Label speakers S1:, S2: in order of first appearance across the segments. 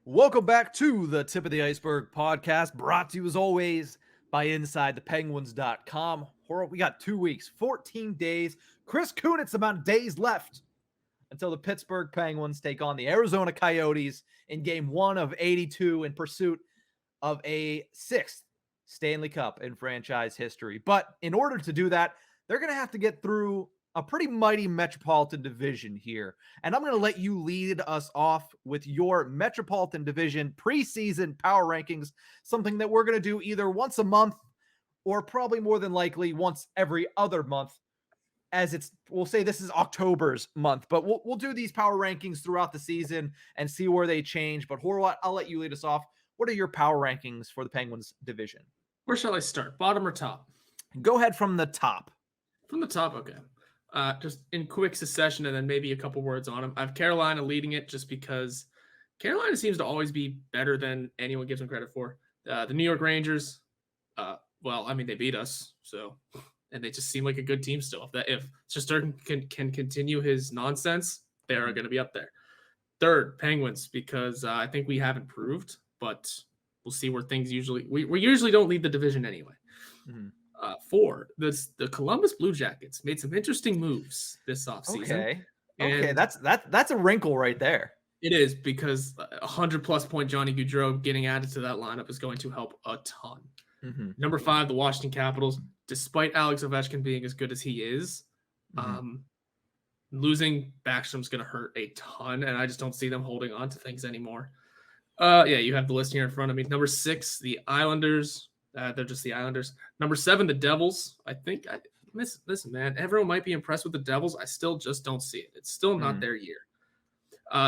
S1: Welcome back to the Tip of the Ice-Burgh podcast, brought to you as always by InsideThePenguins.com. We got 2 weeks, 14 days. Chris Kunitz amount of days left until the Pittsburgh Penguins take on the Arizona Coyotes in game 1 of 82 in pursuit of a 6th Stanley Cup in franchise history. But in order to do that, they're going to have to get through a pretty mighty Metropolitan Division here. And I'm going to let you lead us off with your Metropolitan Division preseason power rankings, something that we're going to do either once a month or probably more than likely once every other month, as we'll say this is October's month, but we'll do these power rankings throughout the season and see where they change. But Horwat, I'll let you lead us off. What are your power rankings for the Penguins division?
S2: Where shall I start? Bottom or top?
S1: Go ahead from the top.
S2: From the top, okay. Just in quick succession and then maybe a couple words on them. I have Carolina leading it just because Carolina seems to always be better than anyone gives them credit for. The New York Rangers, they beat us, so and they just seem like a good team still. If Shesterkin can continue his nonsense, they are going to be up there. Third, Penguins, because I think we have improved, but we'll see where things we usually don't lead the division anyway.
S1: Mm-hmm.
S2: Four, the Columbus Blue Jackets made some interesting moves this offseason.
S1: Okay, that's a wrinkle right there.
S2: It is, because 100-plus point Johnny Gaudreau getting added to that lineup is going to help a ton.
S1: Mm-hmm.
S2: Number 5, the Washington Capitals. Despite Alex Ovechkin being as good as he is, losing Backstrom's going to hurt a ton, and I just don't see them holding on to things anymore. You have the list here in front of me. Number 6, the Islanders. They're just the Islanders. Number 7, the Devils. Listen, man, everyone might be impressed with the Devils. I still just don't see it. It's still not their year.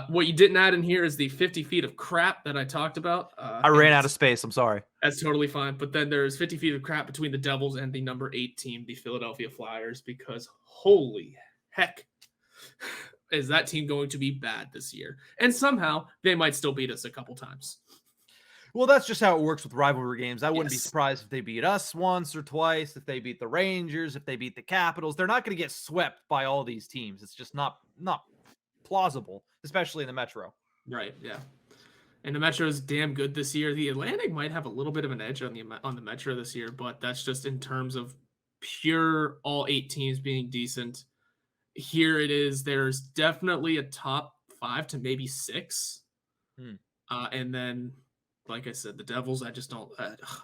S2: What you didn't add in here is the 50 feet of crap that I talked about.
S1: I ran out of space. I'm sorry.
S2: That's totally fine. But then there's 50 feet of crap between the Devils and the number 8 team, the Philadelphia Flyers, because holy heck, is that team going to be bad this year? And somehow they might still beat us a couple times.
S1: Well, that's just how it works with rivalry games. I wouldn't be surprised if they beat us once or twice, if they beat the Rangers, if they beat the Capitals. They're not going to get swept by all these teams. It's just not plausible, especially in the Metro.
S2: Right, yeah. And the Metro is damn good this year. The Atlantic might have a little bit of an edge on the Metro this year, but that's just in terms of pure all 8 teams being decent. Here it is. There's definitely a top 5 to maybe 6. And then, like I said, the Devils, I just don't,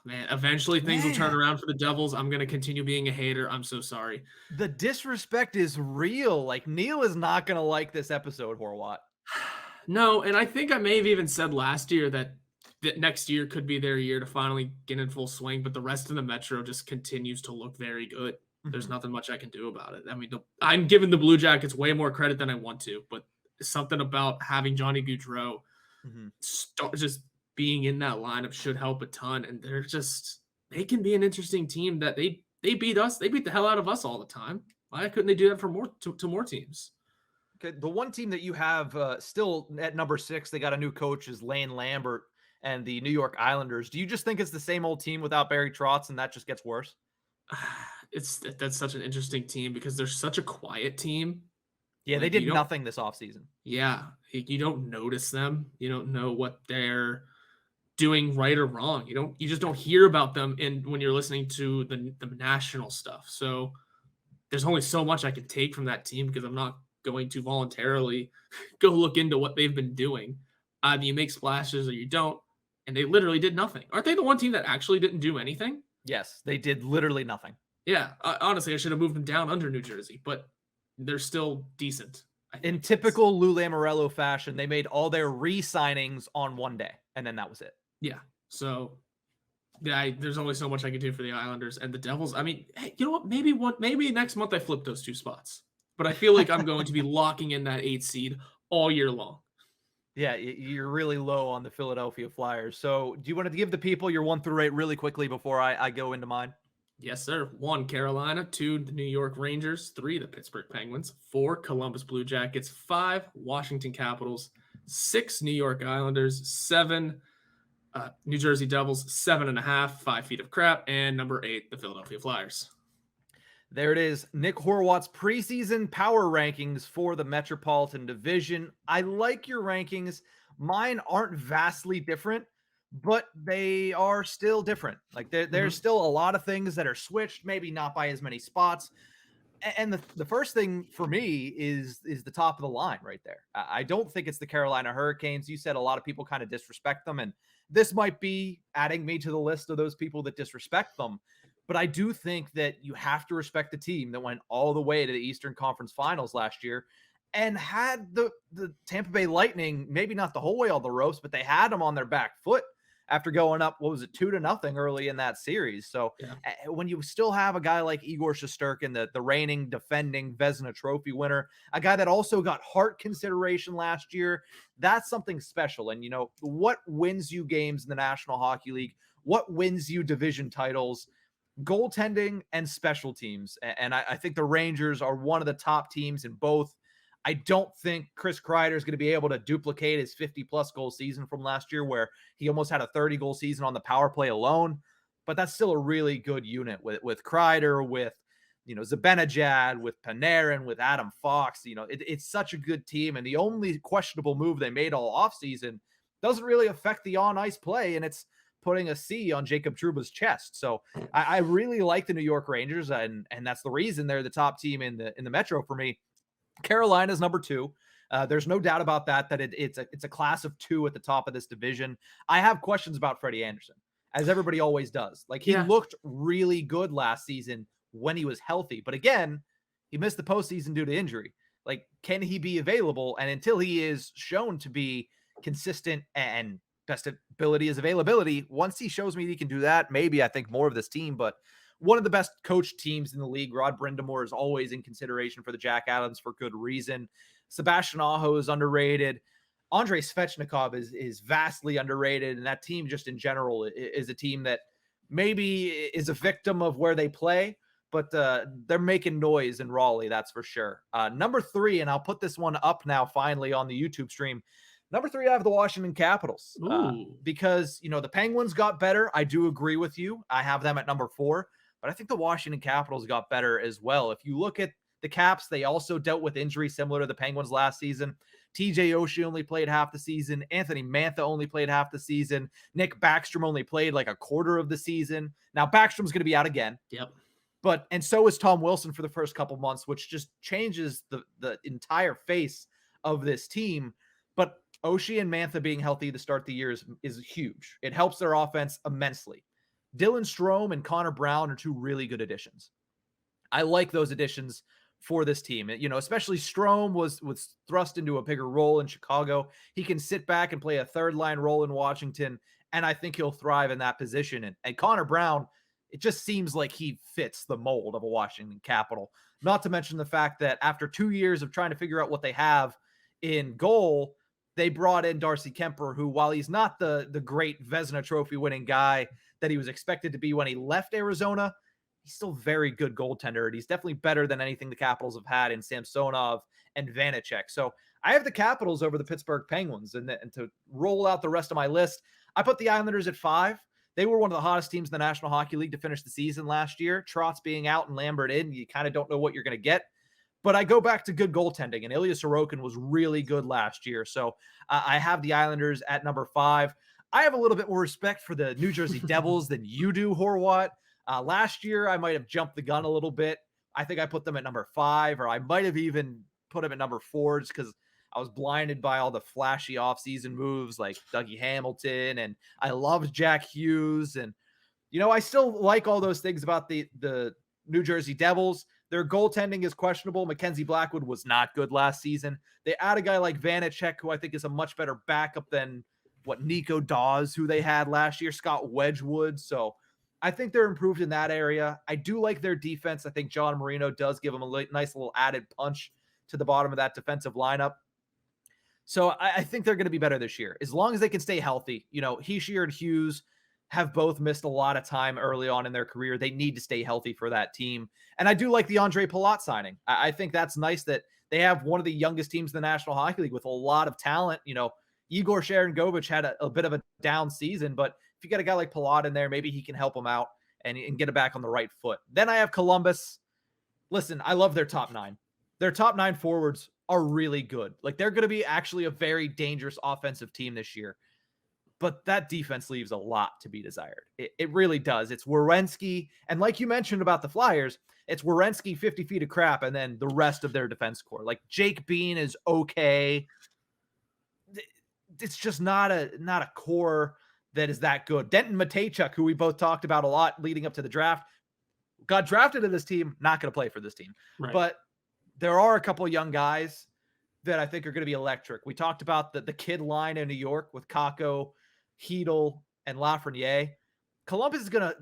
S2: eventually things will turn around for the Devils. I'm going to continue being a hater. I'm so sorry.
S1: The disrespect is real. Like, Neil is not going to like this episode, Horwat.
S2: No, and I think I may have even said last year that next year could be their year to finally get in full swing, but the rest of the Metro just continues to look very good. There's nothing much I can do about it. I mean, I'm giving the Blue Jackets way more credit than I want to, but something about having Johnny Gaudreau just being in that lineup should help a ton. And they can be an interesting team that they beat us. They beat the hell out of us all the time. Why couldn't they do that for more teams?
S1: Okay, the one team that you have still at number 6, they got a new coach, is Lambert and the New York Islanders. Do you just think it's the same old team without Barry Trotz and that just gets worse?
S2: That's such an interesting team because they're such a quiet team.
S1: Yeah, they did nothing this offseason.
S2: Yeah, you don't notice them. You don't know what they're doing right or wrong. You just don't hear about them when you're listening to the national stuff. So there's only so much I can take from that team because I'm not going to voluntarily go look into what they've been doing. Either you make splashes or you don't, and they literally did nothing. Aren't they the one team that actually didn't do anything?
S1: Yes, they did literally nothing.
S2: Yeah, honestly, I should have moved them down under New Jersey, but they're still decent.
S1: In typical Lou Lamoriello fashion, they made all their re-signings on one day, and then that was it.
S2: Yeah, so there's only so much I can do for the Islanders and the Devils. I mean, hey, you know what? Maybe next month I flip those 2 spots. But I feel like I'm going to be locking in that 8 seed all year long.
S1: Yeah, you're really low on the Philadelphia Flyers. So do you want to give the people your 1 through 8 really quickly before I go into mine?
S2: Yes, sir. 1, Carolina. 2, the New York Rangers. 3, the Pittsburgh Penguins. 4, Columbus Blue Jackets. 5, Washington Capitals. 6, New York Islanders. 7, New Jersey Devils. 7.5, 5 feet of crap. And number 8, the Philadelphia Flyers.
S1: There it is, Nick Horwat's preseason power rankings for the Metropolitan Division. I like your rankings, Mine aren't vastly different, but they are still different. Like there's
S2: Mhm.
S1: still a lot of things that are switched, maybe not by as many spots. And the first thing for me is the top of the line right there. I don't think it's the Carolina Hurricanes. You said a lot of people kind of disrespect them, and this might be adding me to the list of those people that disrespect them. But I do think that you have to respect the team that went all the way to the Eastern Conference Finals last year and had the Tampa Bay Lightning, maybe not the whole way on the ropes, but they had them on their back foot after going up, what was it, 2-0 early in that series. So
S2: Yeah.
S1: when you still have a guy like Igor Shesterkin, the reigning defending Vezina Trophy winner, a guy that also got Hart consideration last year, that's something special. And, what wins you games in the National Hockey League? What wins you division titles? Goaltending and special teams. And I think the Rangers are one of the top teams in both. I don't think Chris Kreider is going to be able to duplicate his 50-plus goal season from last year, where he almost had a 30-goal season on the power play alone. But that's still a really good unit with Kreider, with Zibanejad, with Panarin, with Adam Fox. It's such a good team, and the only questionable move they made all offseason doesn't really affect the on-ice play, and it's putting a C on Jacob Trouba's chest. So I really like the New York Rangers, and that's the reason they're the top team in the Metro for me. Carolina's number 2. There's no doubt about that it's a class of 2 at the top of this division. I have questions about Freddie Anderson, as everybody always does. Like, he looked really good last season when he was healthy, but again, he missed the postseason due to injury. Like, can he be available? And until he is shown to be consistent and best ability is availability, once he shows me he can do that, maybe I think more of this team. But one of the best coached teams in the league, Rod Brindamore, is always in consideration for the Jack Adams for good reason. Sebastian Aho is underrated. Andrei Svechnikov is vastly underrated, and that team just in general is a team that maybe is a victim of where they play, but they're making noise in Raleigh, that's for sure. Number 3, and I'll put this one up now finally on the YouTube stream. Number 3, I have the Washington Capitals, because, the Penguins got better. I do agree with you. I have them at number 4. But I think the Washington Capitals got better as well. If you look at the Caps, they also dealt with injury similar to the Penguins last season. TJ Oshie only played half the season. Anthony Mantha only played half the season. Nick Backstrom only played like a quarter of the season. Now, Backstrom's going to be out again.
S2: Yep.
S1: And so is Tom Wilson for the first couple months, which just changes the entire face of this team. But Oshie and Mantha being healthy to start the year is huge. It helps their offense immensely. Dylan Strome and Connor Brown are 2 really good additions. I like those additions for this team. Especially Strome was thrust into a bigger role in Chicago. He can sit back and play a third-line role in Washington, and I think he'll thrive in that position. And Connor Brown, it just seems like he fits the mold of a Washington Capital. Not to mention the fact that after 2 years of trying to figure out what they have in goal, they brought in Darcy Kemper, who, while he's not the great Vezina Trophy winning guy that he was expected to be when he left Arizona, he's still very good goaltender, and he's definitely better than anything the Capitals have had in Samsonov and Vanacek. So I have the Capitals over the Pittsburgh Penguins, and to roll out the rest of my list, I put the Islanders at 5. They were one of the hottest teams in the National Hockey League to finish the season last year. Trotz being out and Lambert in, you kind of don't know what you're going to get. But I go back to good goaltending, and Ilya Sorokin was really good last year. So I have the Islanders at number 5. I have a little bit more respect for the New Jersey Devils than you do, Horwat. Last year, I might have jumped the gun a little bit. I think I put them at number 5, or I might have even put them at number 4 just because I was blinded by all the flashy offseason moves like Dougie Hamilton, and I loved Jack Hughes. And, I still like all those things about the New Jersey Devils. Their goaltending is questionable. Mackenzie Blackwood was not good last season. They add a guy like Vanacek, who I think is a much better backup than Nico Dawes, who they had last year, Scott Wedgwood. So I think they're improved in that area. I do like their defense. I think John Marino does give them a nice little added punch to the bottom of that defensive lineup. So I think they're going to be better this year, as long as they can stay healthy. Hischier and Hughes have both missed a lot of time early on in their career. They need to stay healthy for that team. And I do like the Andre Palat signing. I think that's nice that they have one of the youngest teams in the National Hockey League with a lot of talent. Igor Sharangovich had a bit of a down season, but if you got a guy like Palat in there, maybe he can help him out and get it back on the right foot. Then I have Columbus. Listen, I love their top 9. Their top 9 forwards are really good. Like, they're going to be actually a very dangerous offensive team this year. But that defense leaves a lot to be desired. It really does. It's Werenski, and like you mentioned about the Flyers, it's Werenski 50 feet of crap, and then the rest of their defense core. Like, Jake Bean is okay. It's just not a core that is that good. Denton Matejchuk, who we both talked about a lot leading up to the draft, got drafted to this team, not going to play for this team.
S2: Right.
S1: But there are a couple of young guys that I think are going to be electric. We talked about the kid line in New York with Kakko, Hedel, and Lafreniere. Columbus is gonna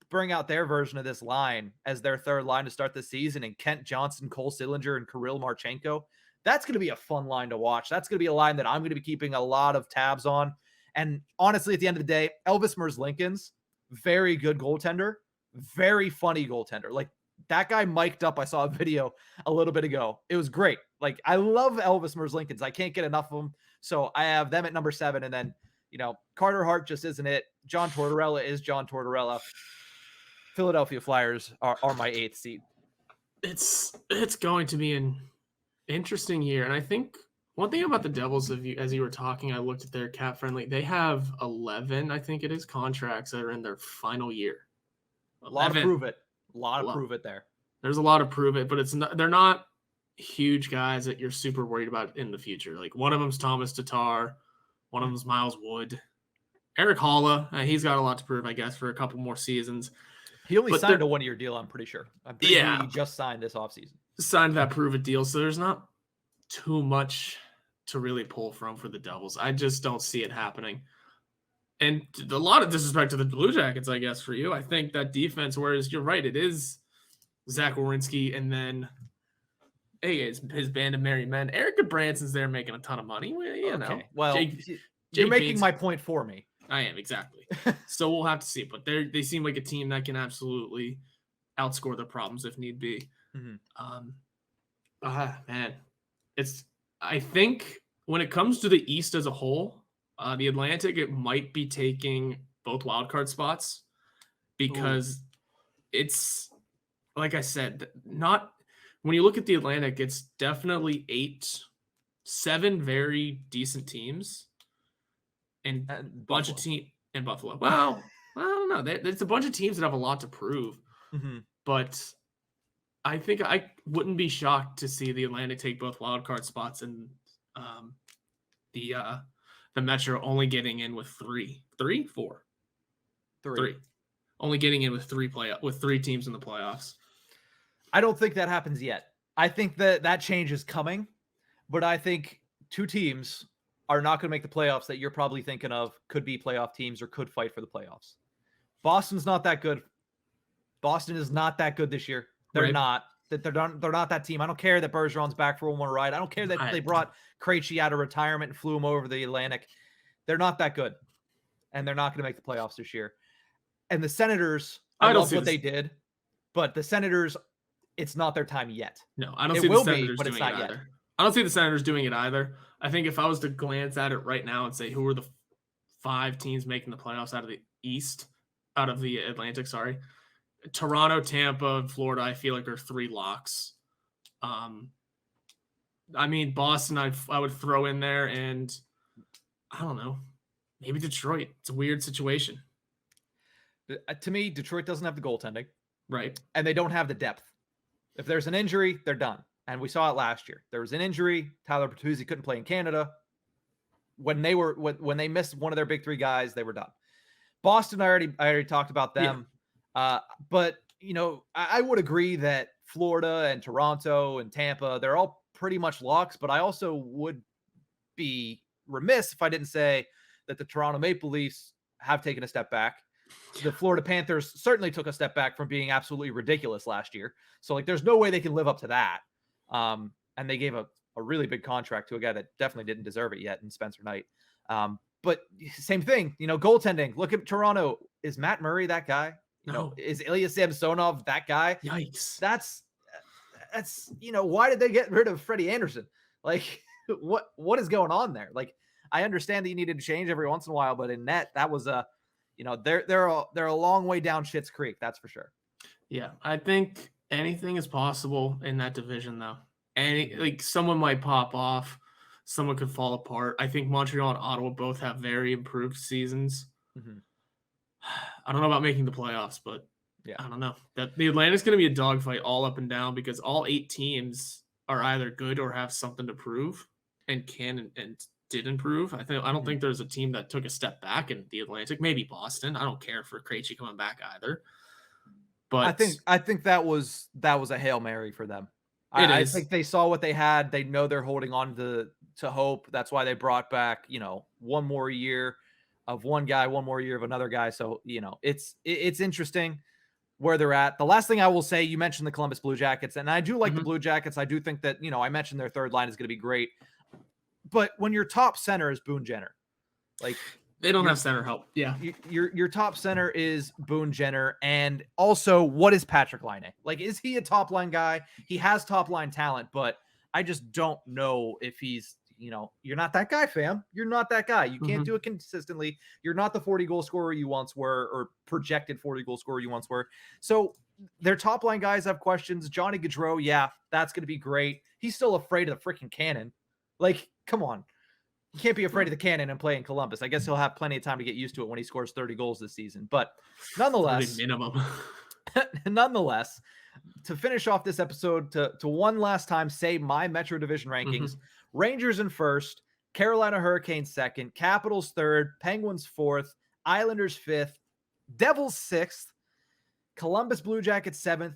S1: bring out their version of this line as their third line to start the season, and Kent Johnson, Cole Sillinger, and Kirill Marchenko. That's going to be a fun line to watch. That's going to be a line that I'm going to be keeping a lot of tabs on. And honestly, at the end of the day, Elvis Merzlikins, very good goaltender, very funny goaltender. Like, that guy mic'd up. I saw a video a little bit ago. It was great. Like, I love Elvis Merzlikins. I can't get enough of them. So I have them at number 7, and then, Carter Hart just isn't it. John Tortorella is John Tortorella. Philadelphia Flyers are my 8th seed.
S2: It's going to be an interesting year. And I think one thing about the Devils, as you were talking, I looked at their cap friendly. They have 11, I think it is, contracts that are in their final year.
S1: 11. A lot of prove it. A lot of prove it there.
S2: There's a lot of prove it, but they're not huge guys that you're super worried about in the future. Like, one of them's Thomas Tatar. One of them's Miles Wood. Eric Holla, he's got a lot to prove, I guess, for a couple more seasons.
S1: He only signed a 1-year deal, I'm pretty sure. I'm pretty sure he just signed this offseason.
S2: Signed that prove it deal, so there's not too much to really pull from for the Devils. I just don't see it happening. And a lot of disrespect to the Blue Jackets, I guess, for you. I think that defense, whereas you're right, it is Zach Werenski and then his band of merry men. Erica Branson's there making a ton of money.
S1: Well, you're making my point for me.
S2: I am, exactly. So we'll have to see. But they seem like a team that can absolutely outscore their problems if need be.
S1: Mm-hmm.
S2: Man, I think when it comes to the East as a whole, the Atlantic, it might be taking both wildcard spots because it's, like I said, not – when you look at the Atlantic, it's definitely 7 very decent teams and a bunch of teams in Buffalo. Well, I don't know. It's a bunch of teams that have a lot to prove.
S1: Mm-hmm.
S2: But I think I wouldn't be shocked to see the Atlantic take both wildcard spots and the Metro only getting in with 3. Only getting in with 3 teams in the playoffs.
S1: I don't think that happens yet. I think that change is coming, but I think 2 teams are not going to make the playoffs that you're probably thinking of could be playoff teams or could fight for the playoffs. Boston's not that good. Boston is not that good this year. They're not. They're not that team. I don't care that Bergeron's back for one more ride. I don't care that they brought Krejci out of retirement and flew him over the Atlantic. They're not that good, and they're not going to make the playoffs this year. And the Senators, I love what they did, but the Senators, it's not their time yet.
S2: No, I don't see the Senators doing it either. I don't see the Senators doing it either. I think if I was to glance at it right now and say who are the 5 teams making the playoffs out of the Atlantic, Toronto, Tampa, and Florida, I feel like are 3 locks. I mean, Boston, I would throw in there, and I don't know, maybe Detroit. It's a weird situation.
S1: To me, Detroit doesn't have the goaltending.
S2: Right.
S1: And they don't have the depth. If there's an injury, they're done. And we saw it last year. There was an injury. Tyler Bertuzzi couldn't play in Canada. When they missed one of their big 3 guys, they were done. Boston, I already talked about them. Yeah. But I would agree that Florida and Toronto and Tampa, they're all pretty much locks. But I also would be remiss if I didn't say that the Toronto Maple Leafs have taken a step back. The Florida Panthers certainly took a step back from being absolutely ridiculous last year. So, there's no way they can live up to that. And they gave a really big contract to a guy that definitely didn't deserve it yet in Spencer Knight. But same thing, goaltending. Look at Toronto. Is Matt Murray that guy?
S2: No.
S1: Is Ilya Samsonov that guy?
S2: Yikes.
S1: That's why did they get rid of Freddie Anderson? What is going on there? I understand that you needed to change every once in a while, but in net, that was they're a long way down Schitt's Creek. That's for sure.
S2: Yeah. I think anything is possible in that division though. And like someone might pop off, someone could fall apart. I think Montreal and Ottawa both have very improved seasons.
S1: Mhm.
S2: I don't know about making the playoffs, but
S1: Yeah.
S2: I don't know. That the Atlantic's going to be a dogfight all up and down because all 8 teams are either good or have something to prove and can and did improve. I don't
S1: Mhm.
S2: think there's a team that took a step back in the Atlantic. Maybe Boston. I don't care for Krejci coming back either. But
S1: I think that was a Hail Mary for them.
S2: it
S1: I
S2: is.
S1: think they saw what they had. They know they're holding on to hope. That's why they brought back, one more year of one guy, one more year of another guy. So, it's interesting where they're at. The last thing I will say, you mentioned the Columbus Blue Jackets, and I do like the
S2: Mhm.
S1: Blue Jackets. I do think that, I mentioned their third line is going to be great. But when your top center is Boone Jenner, like
S2: They don't
S1: your
S2: have center help. Yeah.
S1: your top center is Boone Jenner, and also what is Patrick Laine? Like, is he a top line guy? He has top line talent, but I just don't know if he's, you're not that guy, fam. You're not that guy. You can't
S2: Mhm.
S1: do it consistently. You're not the 40 goal scorer you once were, or projected 40 goal scorer you once were. So their top line guys have questions. Johnny Gaudreau, yeah, that's going to be great. He's still afraid of the freaking cannon. Like, come on. You can't be afraid of the cannon and play in Columbus. I guess he'll have plenty of time to get used to it when he scores 30 goals this season. But
S2: 30
S1: nonetheless,
S2: minimum.
S1: nonetheless, to finish off this episode, to one last time say my Metro Division rankings:
S2: Mhm.
S1: Rangers in first, Carolina Hurricanes second, Capitals third, Penguins fourth, Islanders fifth, Devils sixth, Columbus Blue Jackets seventh.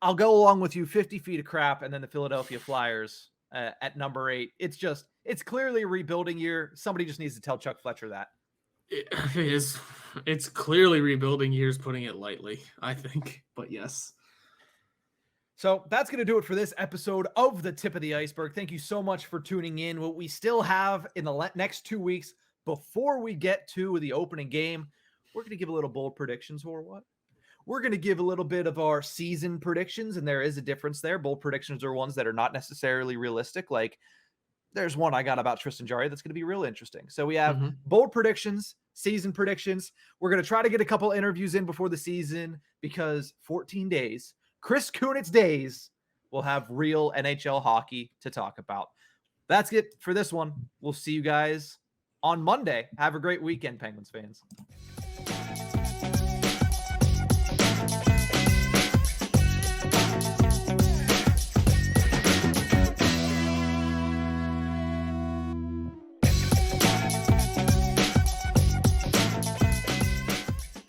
S1: I'll go along with you, 50 feet of crap, and then the Philadelphia Flyers at number 8. It's clearly a rebuilding year. Somebody just needs to tell Chuck Fletcher that.
S2: It is. It's clearly rebuilding years, putting it lightly, I think. But yes.
S1: So that's going to do it for this episode of the Tip of the Iceberg. Thank you so much for tuning in. What we still have in the next 2 weeks before we get to the opening game, we're going to give a little bold predictions or what? We're going to give a little bit of our season predictions, and there is a difference there. Bold predictions are ones that are not necessarily realistic. Like, there's one I got about Tristan Jarry that's going to be real interesting. So we have
S2: Mhm.
S1: bold predictions, season predictions. We're going to try to get a couple interviews in before the season because 14 days, Chris Kunitz days, will have real NHL hockey to talk about. That's it for this one. We'll see you guys on Monday. Have a great weekend, Penguins fans.